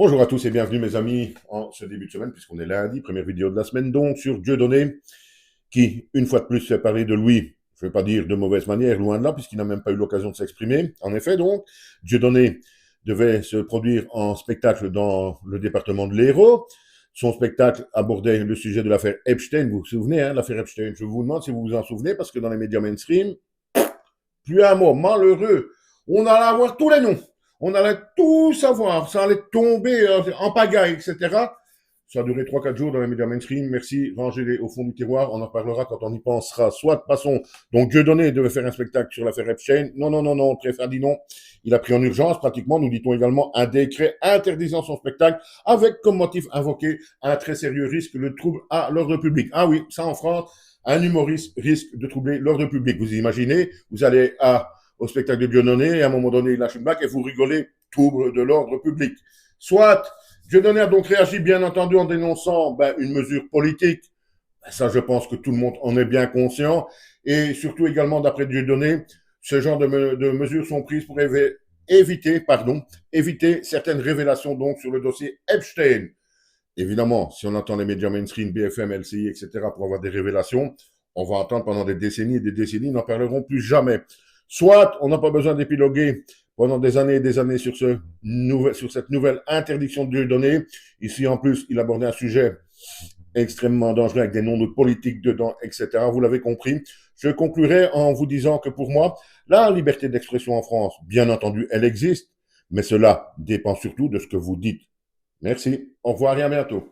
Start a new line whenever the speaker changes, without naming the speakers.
Bonjour à tous et bienvenue mes amis en ce début de semaine, puisqu'on est lundi, première vidéo de la semaine donc, sur Dieudonné, qui, une fois de plus, fait parler de lui, je ne vais pas dire de mauvaise manière, loin de là, puisqu'il n'a même pas eu l'occasion de s'exprimer. En effet donc, Dieudonné devait se produire en spectacle dans le département de l'Hérault. Son spectacle abordait le sujet de l'affaire Epstein, vous vous souvenez, hein, l'affaire Epstein. Je vous demande si vous vous en souvenez, parce que dans les médias mainstream, plus un mot, malheureux. On allait avoir tous les noms. On allait tout savoir. Ça allait tomber en pagaille, etc. Ça a duré 3 4 jours dans les médias mainstream. Merci, rangez-les au fond du tiroir. On en parlera quand on y pensera. Soit, passons. Donc, Dieudonné devait faire un spectacle sur l'affaire Epstein. Non, non, non, non. Le préfet a dit non. Il a pris en urgence, pratiquement, nous dit-on également, un décret interdisant son spectacle avec comme motif invoqué un très sérieux risque, le trouble à l'ordre public. Ah oui, ça en France, un humoriste risque de troubler l'ordre public. Vous imaginez, vous allez au spectacle de Dieudonné, et à un moment donné, il lâche une blague et vous rigolez, trouble de l'ordre public. Soit, Dieudonné a donc réagi, bien entendu, en dénonçant une mesure politique. Ça, je pense que tout le monde en est bien conscient. Et surtout également, d'après Dieudonné, ce genre de mesures sont prises pour éviter certaines révélations donc sur le dossier Epstein. Évidemment, si on entend les médias mainstream, BFM, LCI, etc., pour avoir des révélations, on va entendre pendant des décennies et des décennies, n'en parleront plus jamais. Soit on n'a pas besoin d'épiloguer pendant des années et des années sur cette nouvelle interdiction de données. Ici, en plus, il abordait un sujet extrêmement dangereux avec des noms de politiques dedans, etc. Vous l'avez compris. Je conclurai en vous disant que pour moi, la liberté d'expression en France, bien entendu, elle existe, mais cela dépend surtout de ce que vous dites. Merci, au revoir et à bientôt.